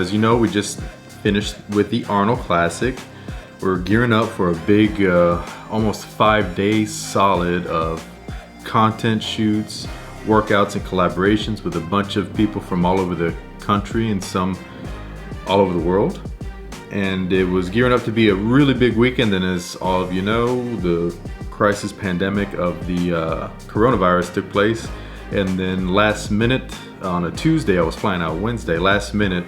as you know, we just finished with the Arnold Classic. We're gearing up for a big, almost 5 days solid of content shoots, workouts, and collaborations with a bunch of people from all over the country and some all over the world. And it was gearing up to be a really big weekend. And as all of you know, the crisis pandemic of the coronavirus took place. And then last minute, on a Tuesday, I was flying out Wednesday, last minute,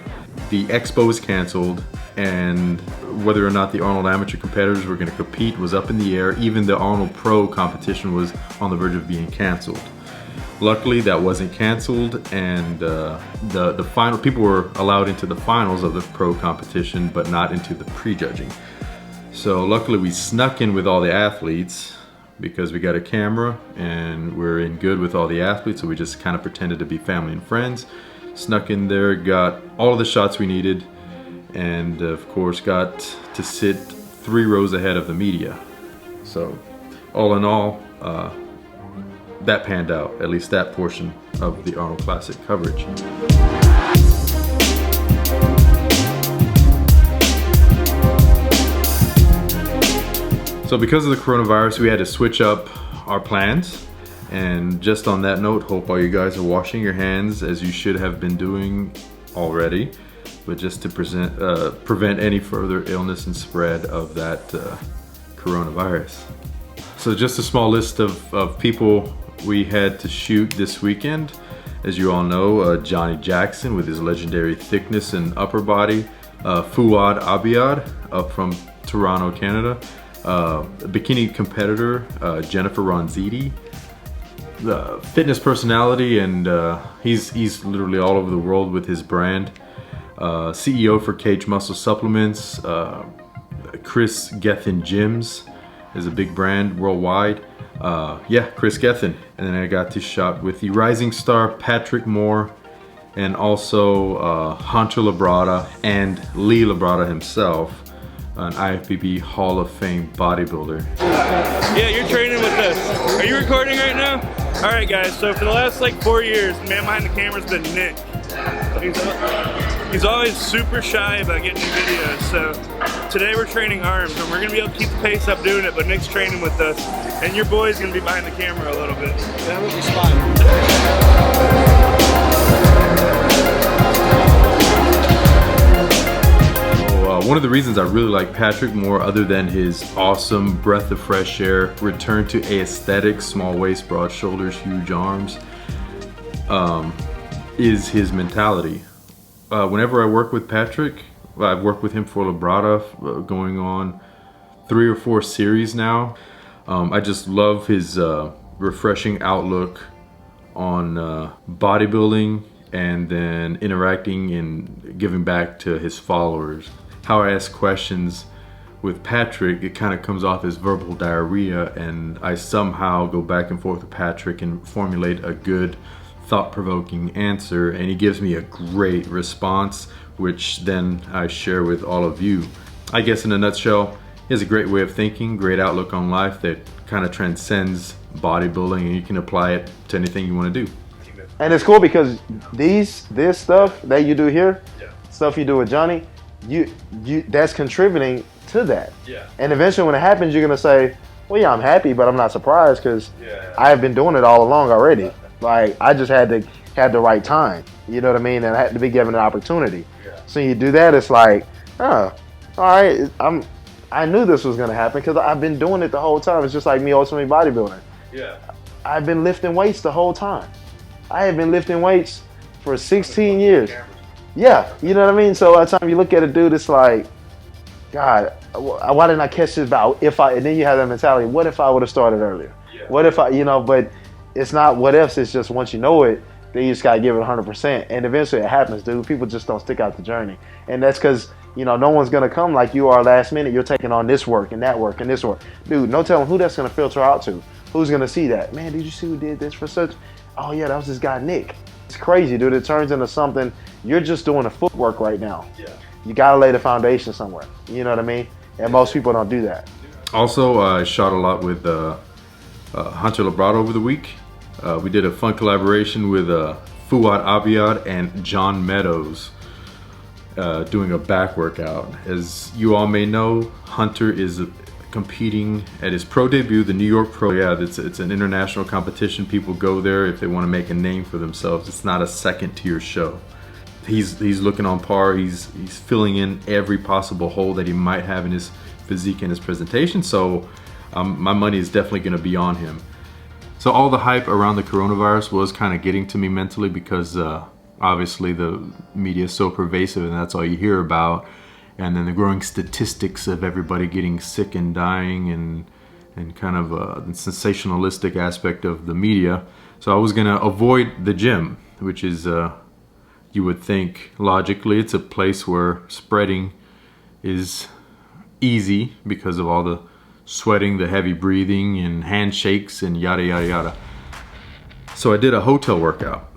the expo was canceled, and whether or not the Arnold amateur competitors were going to compete was up in the air. Even the Arnold Pro competition was on the verge of being canceled. Luckily, that wasn't canceled, and the final people were allowed into the finals of the pro competition, but not into the prejudging. So luckily, we snuck in with all the athletes because we got a camera and we're in good with all the athletes. So we just kind of pretended to be family and friends, snuck in there, got all of the shots we needed, and of course, got to sit 3 rows ahead of the media. So all in all, that panned out, at least that portion of the Arnold Classic coverage. So because of the coronavirus, we had to switch up our plans. And just on that note, hope all you guys are washing your hands as you should have been doing already, but just to prevent any further illness and spread of that coronavirus. So just a small list of people we had to shoot this weekend. As you all know, Johnnie Jackson with his legendary thickness and upper body, Fouad Abiad up from Toronto, Canada, bikini competitor Jennifer Ronzitti, the fitness personality, and he's literally all over the world with his brand, CEO for Cage Muscle Supplements, Kris Gethin Gyms is a big brand worldwide. Kris Gethin. And then I got to shot with the rising star Patrick Moore, and also Hunter Labrada and Lee Labrada himself, an IFBB Hall of Fame bodybuilder. Yeah, you're training with us. Are you recording right now? All right, guys, so for the last like 4 years, the man behind the camera's been Nick. He's always super shy about getting in videos, so today we're training arms, and we're gonna be able to keep the pace up doing it, but Nick's training with us, and your boy's gonna be behind the camera a little bit. That would be fun. One of the reasons I really like Patrick Moore, other than his awesome breath of fresh air, return to aesthetic, small waist, broad shoulders, huge arms, is his mentality. Whenever I work with Patrick, I've worked with him for Labrada, going on 3 or 4 series now. I just love his refreshing outlook on bodybuilding, and then interacting and giving back to his followers. How I ask questions with Patrick, it kind of comes off as verbal diarrhea, and I somehow go back and forth with Patrick and formulate a good, thought-provoking answer, and he gives me a great response, which then I share with all of you. I guess in a nutshell, he has a great way of thinking, great outlook on life that kind of transcends bodybuilding, and you can apply it to anything you want to do. And it's cool because this stuff that you do here, stuff you do with Johnny, that's contributing to that. Yeah. And eventually when it happens, you're gonna say, well, yeah, I'm happy, but I'm not surprised because I have been doing it all along already. Like, I just had the right time, you know what I mean? And I had to be given an opportunity. Yeah. So you do that, it's like, oh, all right, I knew this was gonna happen because I've been doing it the whole time. It's just like me ultimately bodybuilding. Yeah. I've been lifting weights the whole time. I have been lifting weights for 16 years. Yeah, you know what I mean? So by the time you look at a dude, it's like, God, why didn't I catch this about and then you have that mentality, what if I would have started earlier? Yeah. What if but it's not what ifs, it's just once you know it, then you just gotta give it 100%. And eventually it happens, dude. People just don't stick out the journey. And that's because, no one's gonna come like you are last minute. You're taking on this work and that work and this work. Dude, no telling who that's gonna filter out to. Who's gonna see that? Man, did you see who did this for such? Oh yeah, that was this guy, Nick. It's crazy, dude. It turns into something. You're just doing the footwork right now. Yeah. You gotta lay the foundation somewhere. You know what I mean? And most people don't do that. Also, I shot a lot with Hunter Labrada over the week. We did a fun collaboration with Fouad Abiad and John Meadows. doing a back workout. As you all may know, Hunter is competing at his pro debut, the New York Pro. Yeah, it's an international competition. People go there if they want to make a name for themselves. It's not a second tier show. He's looking on par. He's filling in every possible hole that he might have in his physique and his presentation. So my money is definitely going to be on him. So all the hype around the coronavirus was kind of getting to me mentally because obviously the media is so pervasive and that's all you hear about. And then the growing statistics of everybody getting sick and dying and kind of the sensationalistic aspect of the media. So I was gonna avoid the gym, which is, you would think logically, it's a place where spreading is easy because of all the sweating, the heavy breathing and handshakes and yada, yada, yada. So I did a hotel workout.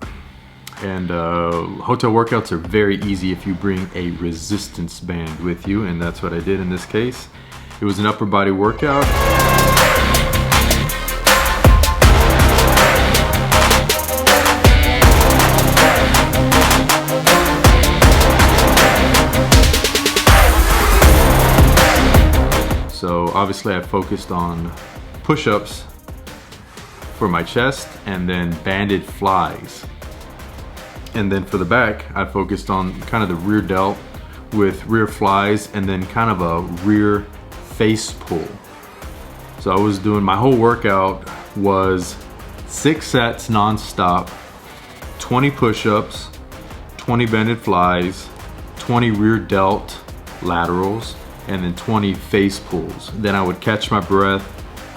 And hotel workouts are very easy if you bring a resistance band with you, and that's what I did in this case. It was an upper body workout. So obviously I focused on push-ups for my chest and then banded flies. And then for the back, I focused on kind of the rear delt with rear flies and then kind of a rear face pull. So I was doing, my whole workout was 6 sets non-stop, 20 push-ups, 20 banded flies, 20 rear delt laterals, and then 20 face pulls. Then I would catch my breath,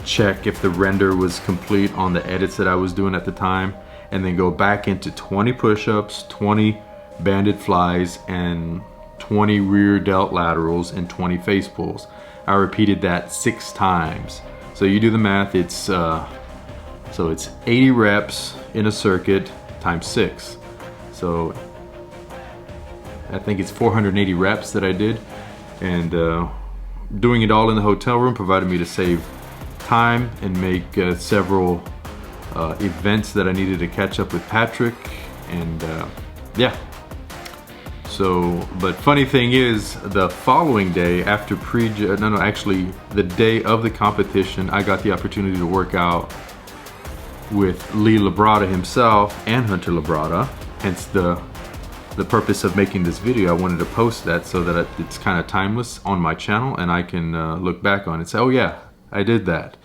check if the render was complete on the edits that I was doing at the time, and then go back into 20 push-ups, 20 banded flies, and 20 rear delt laterals, and 20 face pulls. I repeated that 6 times. So you do the math, it's 80 reps in a circuit times 6. So I think it's 480 reps that I did. And doing it all in the hotel room provided me to save time and make several events that I needed to catch up with Patrick, and yeah. So, but funny thing is, the following day after actually the day of the competition, I got the opportunity to work out with Lee Labrada himself and Hunter Labrada. Hence the purpose of making this video. I wanted to post that so that it's kind of timeless on my channel and I can look back on it and say, oh yeah, I did that.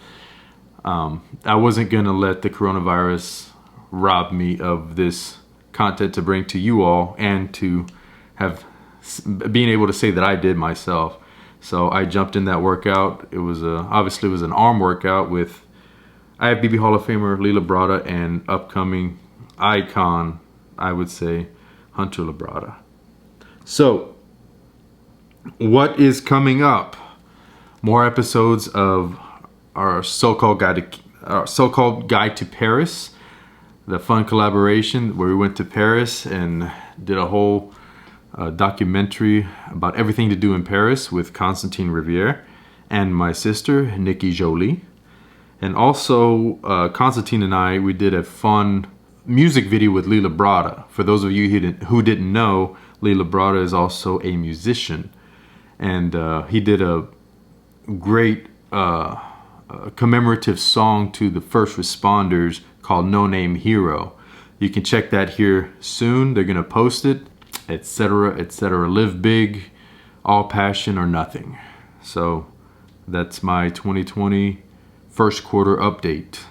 I wasn't gonna let the coronavirus rob me of this content to bring to you all and to have being able to say that I did myself. So I jumped in that workout. It was obviously it was an arm workout with IFBB Hall of Famer Lee Labrada and upcoming icon, I would say, Hunter Labrada. So what is coming up? More episodes of our so-called guide to Paris, the fun collaboration where we went to Paris and did a whole documentary about everything to do in Paris with Constantine Riviere and my sister Nikki Jolie. And also Constantine and I, we did a fun music video with Lee Labrada. For those of you who didn't know, Lee Labrada is also a musician, and he did a great commemorative song to the first responders called No Name Hero. You can check that here soon. They're gonna post it, etc., etc. Live big, all passion or nothing. So that's my 2020 first quarter update.